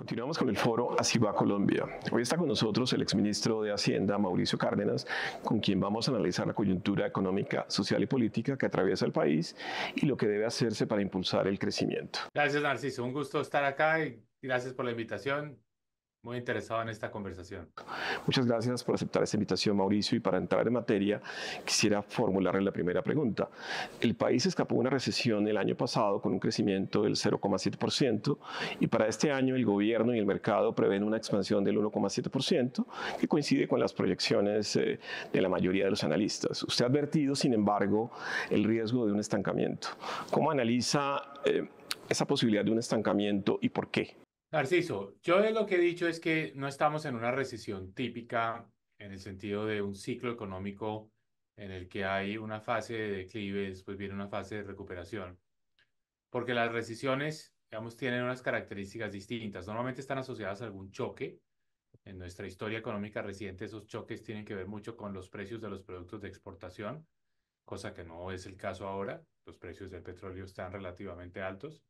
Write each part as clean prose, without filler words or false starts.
Continuamos con el foro Así va Colombia. Hoy está con nosotros el exministro de Hacienda, Mauricio Cárdenas, con quien vamos a analizar la coyuntura económica, social y política que atraviesa el país y lo que debe hacerse para impulsar el crecimiento. Gracias, Narciso. Un gusto estar acá y gracias por la invitación. Muy interesado en esta conversación. Muchas gracias por aceptar esta invitación, Mauricio, y para entrar en materia, quisiera formularle la primera pregunta. El país escapó de una recesión el año pasado con un crecimiento del 0,7% y para este año el gobierno y el mercado prevén una expansión del 1,7%, que coincide con las proyecciones de la mayoría de los analistas. Usted ha advertido, sin embargo, el riesgo de un estancamiento. ¿Cómo analiza esa posibilidad de un estancamiento y por qué? Narciso, yo lo que he dicho es que no estamos en una recesión típica en el sentido de un ciclo económico en el que hay una fase de declive, después viene una fase de recuperación, porque las recesiones, digamos, tienen unas características distintas. Normalmente están asociadas a algún choque. En nuestra historia económica reciente, esos choques tienen que ver mucho con los precios de los productos de exportación, cosa que no es el caso ahora. Los precios del petróleo están relativamente altos.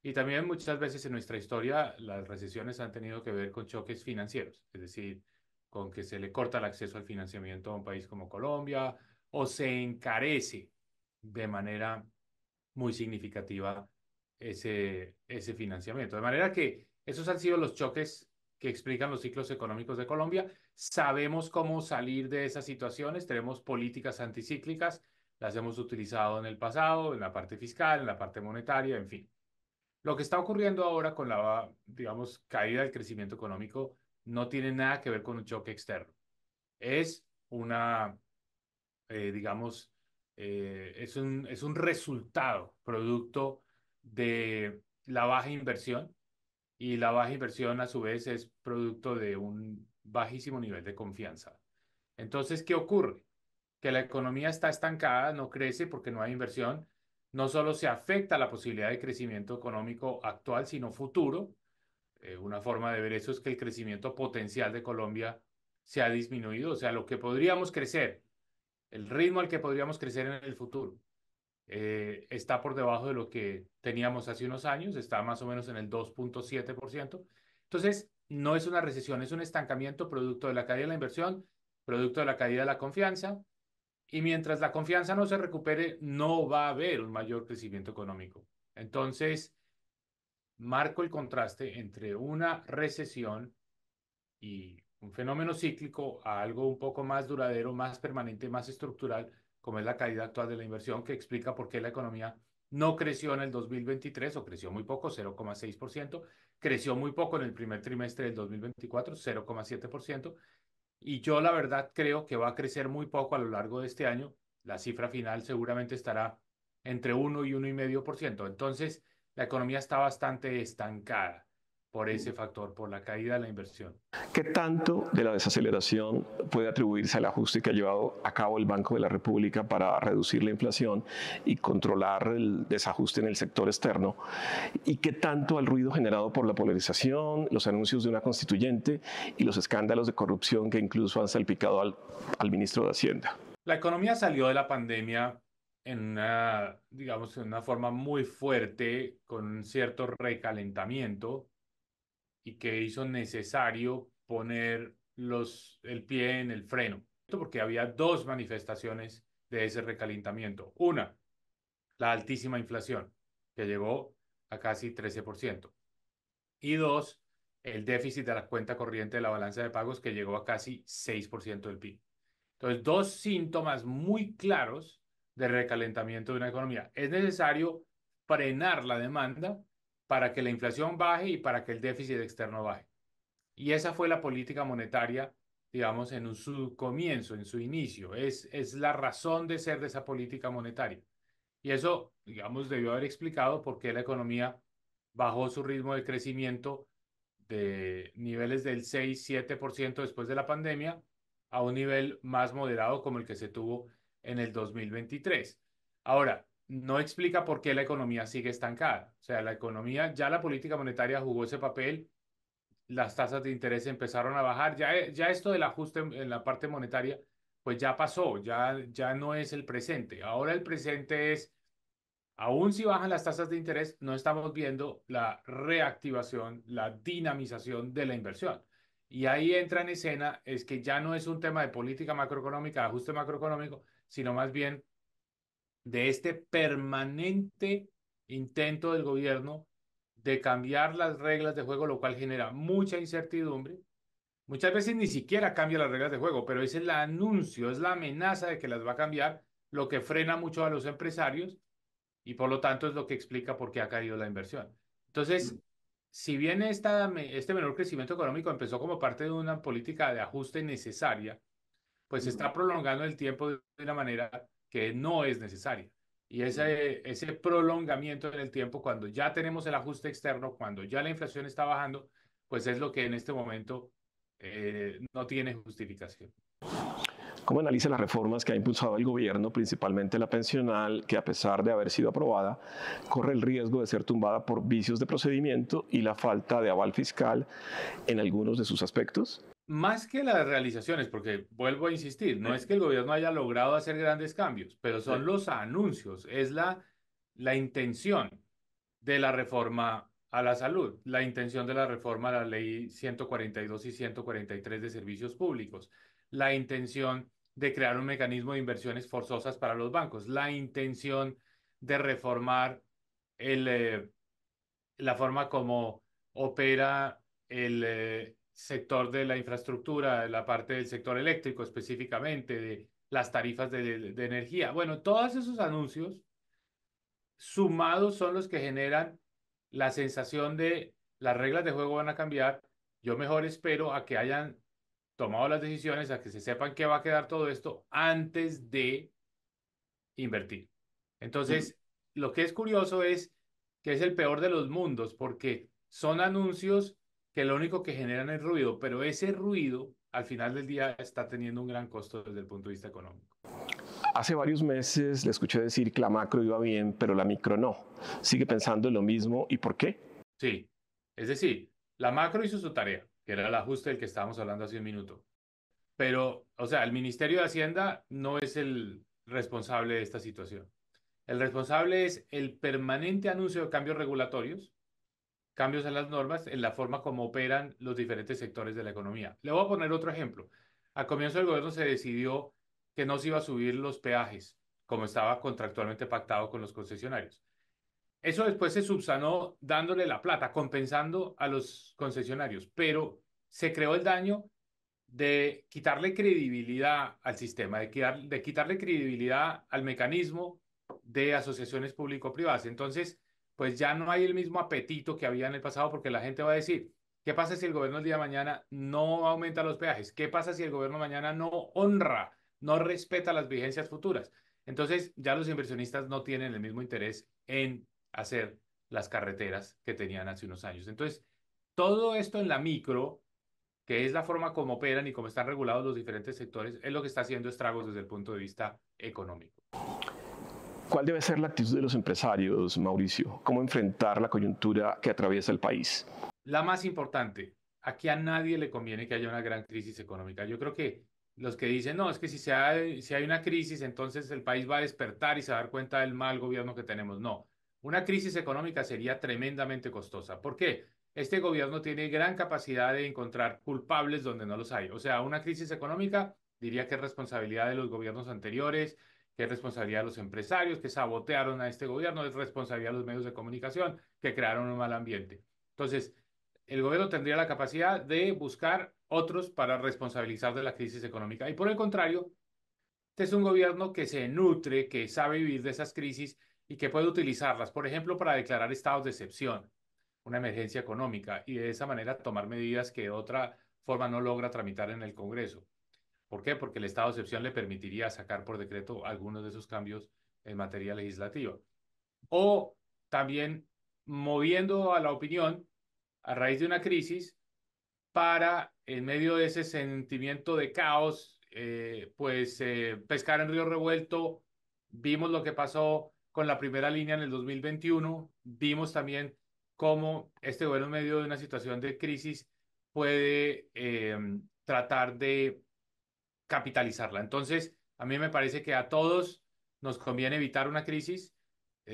Y también muchas veces en nuestra historia las recesiones han tenido que ver con choques financieros, es decir, con que se le corta el acceso al financiamiento a un país como Colombia o se encarece de manera muy significativa ese financiamiento. De manera que esos han sido los choques que explican los ciclos económicos de Colombia. Sabemos cómo salir de esas situaciones, tenemos políticas anticíclicas, las hemos utilizado en el pasado, en la parte fiscal, en la parte monetaria, en fin. Lo que está ocurriendo ahora con la, digamos, caída del crecimiento económico no tiene nada que ver con un choque externo. Es una, digamos, es un resultado producto de la baja inversión y la baja inversión a su vez es producto de un bajísimo nivel de confianza. Entonces, ¿qué ocurre? Que la economía está estancada, no crece porque no hay inversión. No solo se afecta la posibilidad de crecimiento económico actual, sino futuro. Una forma de ver eso es que el crecimiento potencial de Colombia se ha disminuido, o sea, lo que podríamos crecer, el ritmo al que podríamos crecer en el futuro, está por debajo de lo que teníamos hace unos años, está más o menos en el 2,7%. Entonces, no es una recesión, es un estancamiento producto de la caída de la inversión, producto de la caída de la confianza, y mientras la confianza no se recupere, no va a haber un mayor crecimiento económico. Entonces, marco el contraste entre una recesión y un fenómeno cíclico a algo un poco más duradero, más permanente, más estructural, como es la caída actual de la inversión, que explica por qué la economía no creció en el 2023 o creció muy poco, 0,6%, creció muy poco en el primer trimestre del 2024, 0,7%, y yo la verdad creo que va a crecer muy poco a lo largo de este año. La cifra final seguramente estará entre 1 y 1,5%. Entonces, la economía está bastante estancada por ese factor, por la caída de la inversión. ¿Qué tanto de la desaceleración puede atribuirse al ajuste que ha llevado a cabo el Banco de la República para reducir la inflación y controlar el desajuste en el sector externo? ¿Y qué tanto al ruido generado por la polarización, los anuncios de una constituyente y los escándalos de corrupción que incluso han salpicado al ministro de Hacienda? La economía salió de la pandemia en una, digamos, en una forma muy fuerte, con un cierto recalentamiento y que hizo necesario poner el pie en el freno, porque había dos manifestaciones de ese recalentamiento. Una, la altísima inflación, que llegó a casi 13%. Y dos, el déficit de la cuenta corriente de la balanza de pagos, que llegó a casi 6% del PIB. Entonces, dos síntomas muy claros de recalentamiento de una economía. Es necesario frenar la demanda para que la inflación baje y para que el déficit externo baje. Y esa fue la política monetaria, digamos, su comienzo, en su inicio. Es la razón de ser de esa política monetaria. Y eso, digamos, debió haber explicado por qué la economía bajó su ritmo de crecimiento de niveles del 6-7% después de la pandemia a un nivel más moderado como el que se tuvo en el 2023. Ahora, no explica por qué la economía sigue estancada. O sea, la economía, ya la política monetaria jugó ese papel, las tasas de interés empezaron a bajar, ya esto del ajuste en la parte monetaria, pues ya pasó, ya no es el presente. Ahora el presente es Aún si bajan las tasas de interés, no estamos viendo la reactivación, la dinamización de la inversión. Y ahí entra en escena, es que ya no es un tema de política macroeconómica, de ajuste macroeconómico, sino más bien de este permanente intento del gobierno de cambiar las reglas de juego, lo cual genera mucha incertidumbre. Muchas veces ni siquiera cambia las reglas de juego, pero es el anuncio, es la amenaza de que las va a cambiar, lo que frena mucho a los empresarios y por lo tanto es lo que explica por qué ha caído la inversión. Entonces, si bien este menor crecimiento económico empezó como parte de una política de ajuste necesaria, pues se está prolongando el tiempo de una manera que no es necesaria. Y ese prolongamiento en el tiempo, cuando ya tenemos el ajuste externo, cuando ya la inflación está bajando, pues es lo que en este momento no tiene justificación. ¿Cómo analiza las reformas que ha impulsado el gobierno, principalmente la pensional, que a pesar de haber sido aprobada, corre el riesgo de ser tumbada por vicios de procedimiento y la falta de aval fiscal en algunos de sus aspectos? Más que las realizaciones, porque vuelvo a insistir, no es que el gobierno haya logrado hacer grandes cambios, pero son los anuncios, es la intención de la reforma a la salud, la intención de la reforma a la ley 142 y 143 de servicios públicos, la intención de crear un mecanismo de inversiones forzosas para los bancos, la intención de reformar el, la forma como opera el sector de la infraestructura, la parte del sector eléctrico específicamente, de las tarifas de energía. Bueno, todos esos anuncios sumados son los que generan la sensación de las reglas de juego van a cambiar. Yo mejor espero a que hayan tomado las decisiones, a que se sepan qué va a quedar todo esto antes de invertir. Entonces, lo que es curioso es que es el peor de los mundos, porque son anuncios que lo único que generan es ruido, pero ese ruido al final del día está teniendo un gran costo desde el punto de vista económico. Hace varios meses le escuché decir que la macro iba bien, pero la micro no. ¿Sigue pensando en lo mismo y por qué? Sí, es decir, la macro hizo su tarea, que era el ajuste del que estábamos hablando hace un minuto. Pero, o sea, el Ministerio de Hacienda no es el responsable de esta situación. El responsable es el permanente anuncio de cambios regulatorios, cambios en las normas, en la forma como operan los diferentes sectores de la economía. Le voy a poner otro ejemplo. Al comienzo del gobierno se decidió que no se iba a subir los peajes, como estaba contractualmente pactado con los concesionarios. Eso después se subsanó dándole la plata, compensando a los concesionarios, pero se creó el daño de quitarle credibilidad al sistema, de quitarle credibilidad al mecanismo de asociaciones público-privadas. Entonces, pues ya no hay el mismo apetito que había en el pasado porque la gente va a decir, ¿qué pasa si el gobierno el día de mañana no aumenta los peajes? ¿Qué pasa si el gobierno mañana no honra, no respeta las vigencias futuras? Entonces, ya los inversionistas no tienen el mismo interés en hacer las carreteras que tenían hace unos años. Entonces, todo esto en la micro, que es la forma como operan y cómo están regulados los diferentes sectores, es lo que está haciendo estragos desde el punto de vista económico. ¿Cuál debe ser la actitud de los empresarios, Mauricio? ¿Cómo enfrentar la coyuntura que atraviesa el país? La más importante, aquí a nadie le conviene que haya una gran crisis económica. Yo creo que los que dicen, no, es que si hay una crisis, entonces el país va a despertar y se va a dar cuenta del mal gobierno que tenemos. No, una crisis económica sería tremendamente costosa. ¿Por qué? Este gobierno tiene gran capacidad de encontrar culpables donde no los hay. O sea, una crisis económica diría que es responsabilidad de los gobiernos anteriores, que es responsabilidad de los empresarios que sabotearon a este gobierno, es responsabilidad de los medios de comunicación que crearon un mal ambiente. Entonces, el gobierno tendría la capacidad de buscar otros para responsabilizar de la crisis económica. Y por el contrario, este es un gobierno que se nutre, que sabe vivir de esas crisis y que puede utilizarlas, por ejemplo, para declarar estados de excepción, una emergencia económica, y de esa manera tomar medidas que de otra forma no logra tramitar en el Congreso. ¿Por qué? Porque el estado de excepción le permitiría sacar por decreto algunos de esos cambios en materia legislativa. O también moviendo a la opinión a raíz de una crisis para, en medio de ese sentimiento de caos, pescar en río revuelto. Vimos lo que pasó con la primera línea en el 2021. Vimos también cómo este gobierno, en medio de una situación de crisis, puede tratar de capitalizarla. Entonces, a mí me parece que a todos nos conviene evitar una crisis.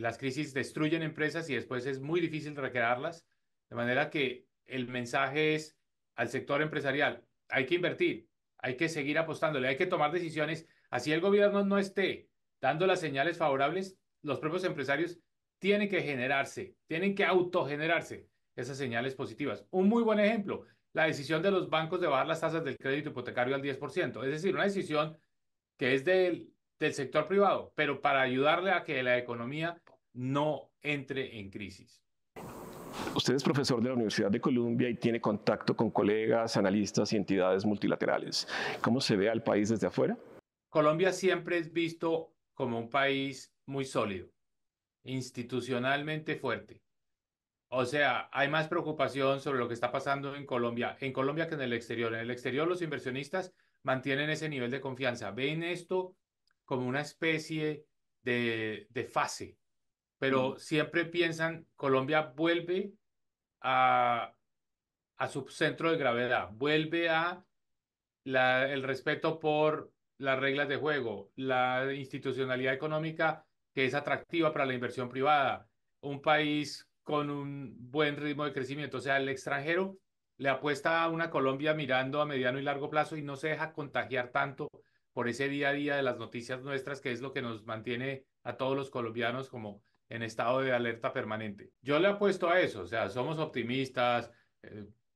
las crisis destruyen empresas y después es muy difícil recrearlas. De manera que el mensaje es al sector empresarial, hay que invertir, hay que seguir apostándole, hay que tomar decisiones. Así el gobierno no esté dando las señales favorables, los propios empresarios tienen que generarse, tienen que autogenerarse esas señales positivas. Un muy buen ejemplo, la decisión de los bancos de bajar las tasas del crédito hipotecario al 10%. Es decir, una decisión que es del sector privado, pero para ayudarle a que la economía no entre en crisis. Usted es profesor de la Universidad de Columbia y tiene contacto con colegas, analistas y entidades multilaterales. ¿Cómo se ve al país desde afuera? Colombia siempre es visto como un país muy sólido, institucionalmente fuerte. O sea, hay más preocupación sobre lo que está pasando en Colombia que en el exterior. En el exterior los inversionistas mantienen ese nivel de confianza, ven esto como una especie de fase, pero siempre piensan, Colombia vuelve a, a su centro de gravedad, vuelve a el respeto por las reglas de juego, la institucionalidad económica que es atractiva para la inversión privada, un país con un buen ritmo de crecimiento. O sea, el extranjero le apuesta a una Colombia mirando a mediano y largo plazo y no se deja contagiar tanto por ese día a día de las noticias nuestras, que es lo que nos mantiene a todos los colombianos como en estado de alerta permanente. Yo le apuesto a eso, o sea, somos optimistas,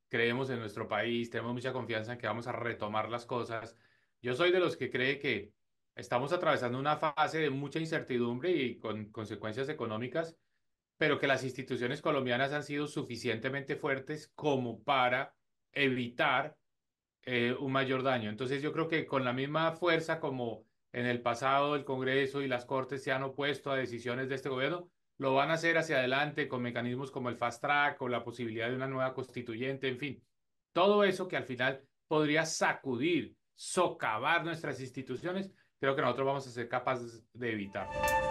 creemos en nuestro país, tenemos mucha confianza en que vamos a retomar las cosas. Yo soy de los que cree que estamos atravesando una fase de mucha incertidumbre y con consecuencias económicas, pero que las instituciones colombianas han sido suficientemente fuertes como para evitar un mayor daño. Entonces yo creo que con la misma fuerza como en el pasado el Congreso y las Cortes se han opuesto a decisiones de este gobierno, lo van a hacer hacia adelante con mecanismos como el fast track o la posibilidad de una nueva constituyente, en fin, todo eso que al final podría sacudir, socavar nuestras instituciones, creo que nosotros vamos a ser capaces de evitarlo.